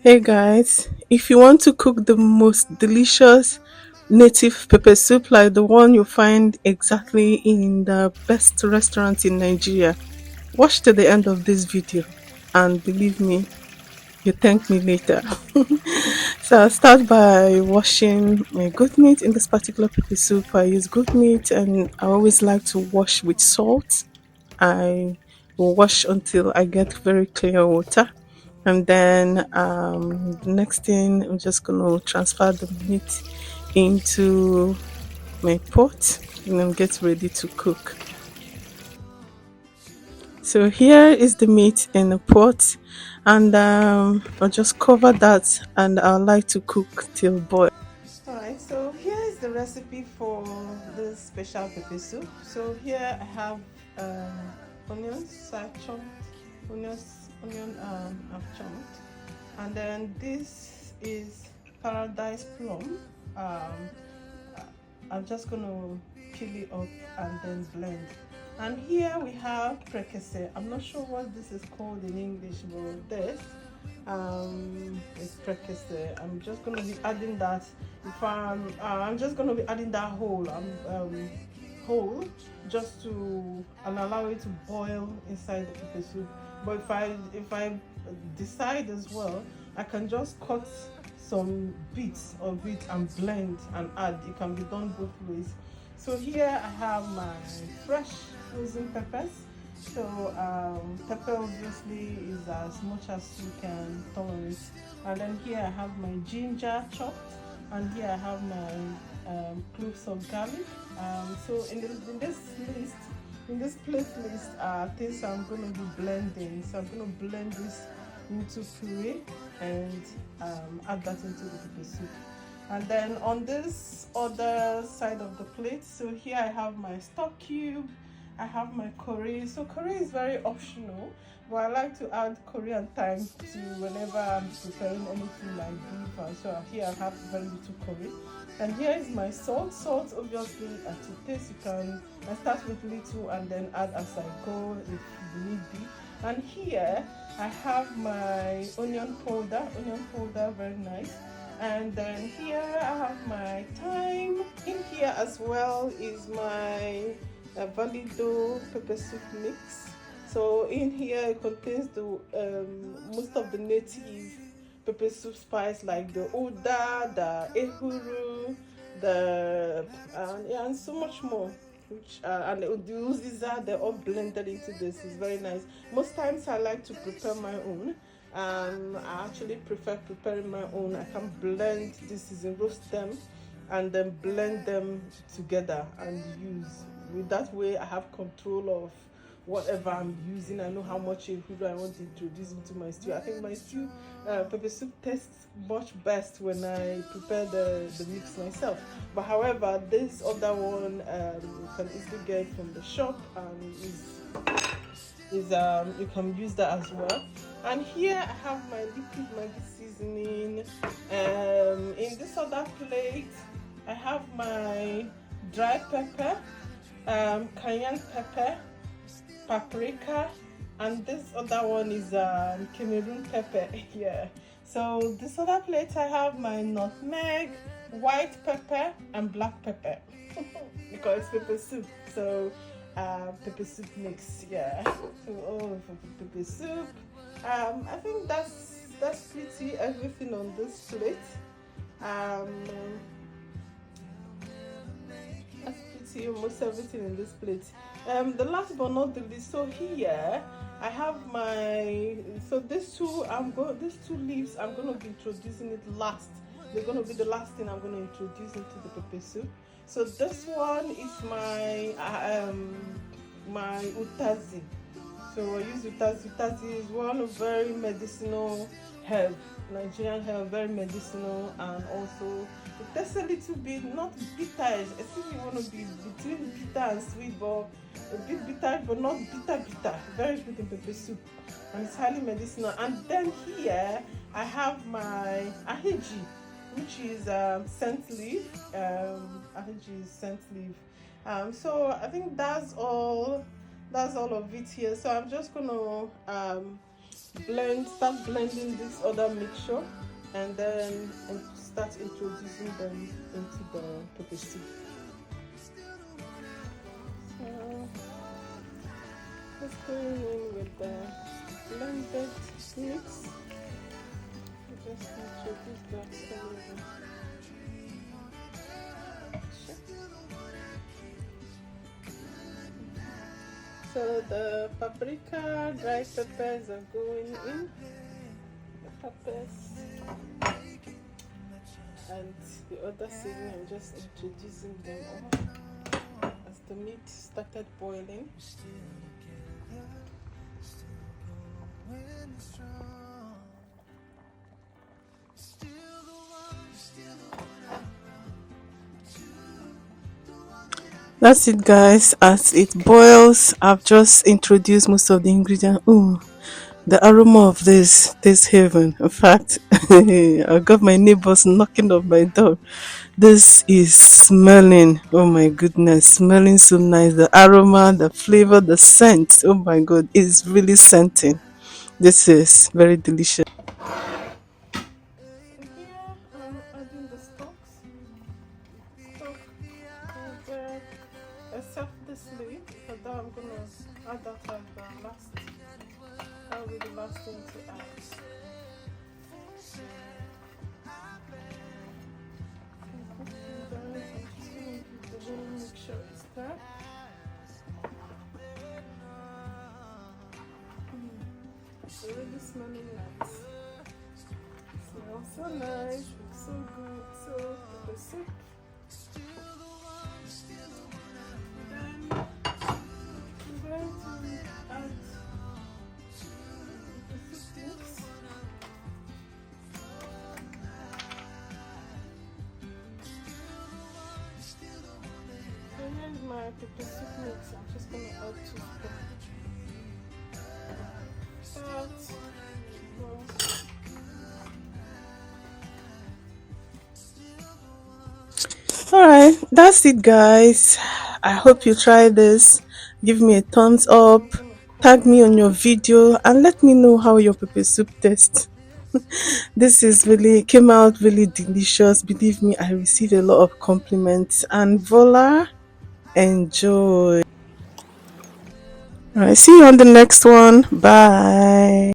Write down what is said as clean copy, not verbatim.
Hey guys, if you want to cook the most delicious native pepper soup like the one you find exactly in the best restaurant in Nigeria, watch to the end of this video and believe me, you thank me later. So I'll start by washing my goat meat. In this particular pepper soup, I use goat meat and I always like to wash with salt. I will wash until I get very clear water. And then the next thing, I'm just going to transfer the meat into my pot and then get ready to cook. So here is the meat in the pot, and I'll just cover that and I'd like to cook till boil. Alright, so here is the recipe for this special pepper soup. So here I have onions, so I chopped I've chopped, and then this is paradise plum. Um, I'm just gonna peel it up and then blend. And here we have prekese. I'm not sure what this is called in English, but this is prekese. I'm just gonna be adding that. If I'm just gonna be adding that whole just to and allow it to boil inside the pepper soup. But if I decide as well, I can just cut some bits of it and blend and add. It can be done both ways. So here I have my fresh frozen peppers. So pepper obviously is as much as you can tolerate. And then here I have my ginger chopped, and here I have my cloves of garlic. So in this list, in this plate list are things I'm going to be blending. So I'm going to blend this into puree and add that into the pepper soup. And then on this other side of the plate, so here I have my stock cube, I have my curry. So curry is very optional, but I like to add curry and thyme to whenever I'm preparing anything like beef. And so here I have very little curry. And here is my salt. Salt obviously at your taste. You can I start with little and then add as I go if need be. And here I have my onion powder, very nice. And then here I have my thyme. In here as well is my valido pepper soup mix. So in here it contains the most of the native pepper soup spice like the oda, the ehuru, the yeah, and so much more. Which and the uziza, they're all blended into this. It's very nice. Most times I like to prepare my own. I actually prefer preparing my own. I can blend this is in roast them and then blend them together and use. With that way I have control of whatever I'm using. I know how much food I want to introduce into my stew. I think my stew pepper soup tastes much best when I prepare the mix myself. But however, this other one you can easily get from the shop and is you can use that as well. And here I have my liquid Maggi seasoning. In this other plate I have my dry pepper, cayenne pepper, paprika, and this other one is Cameroon pepper. Yeah. So this other plate I have my nutmeg, white pepper, and black pepper because it's pepper soup. So pepper soup mix. Yeah. So all for pepper soup. I think that's pretty everything on this plate. Um, that's pretty almost everything in this plate. The last but not the least, so here I have my these two leaves I'm gonna be introducing it last. They're gonna be the last thing I'm gonna introduce into the pepper soup. So this one is my utazi. So I use utazi. Utazi is one of very medicinal herb, Nigerian herb, very medicinal, and also it tastes a little bit not bitter. I think you want to be between bitter and sweet, but a bit bitter, but not bitter. Very good in pepper soup, and it's highly medicinal. And then here I have my ahiji, which is scent leaf. Ahiji is scent leaf. So I think that's all of it here. So I'm just gonna start blending this other mixture, and then start introducing them into the pepper soup. So let's go in with the blended mix. Just introduce that all over. So the paprika, dry peppers are going in. The peppers and the other seasoning, I'm just introducing them all as the meat started boiling. That's it, guys. As it boils, I've just introduced most of the ingredients. Ooh, the aroma of this heaven. In fact, I got my neighbors knocking on my door. This is smelling. Oh my goodness, smelling so nice. The aroma, the flavor, the scent. Oh my god, it's really scenting. This is very delicious. Here I'm adding the stocks. Stock except this leaf, but that I'm gonna add that as the last. That will be the last thing to add. Make sure it's there. It's already smelling nice. Smells so nice, looks so good. So the soup. Then I'm going to add the soup mix. So here's my pepper soup mix. I'm just going to add 2 spoons. Alright, that's it, guys. I hope you try this. Give me a thumbs up, tag me on your video, and let me know how your pepper soup tastes. This is really came out really delicious. Believe me, I received a lot of compliments, and voila, enjoy. Alright, see you on the next one. Bye.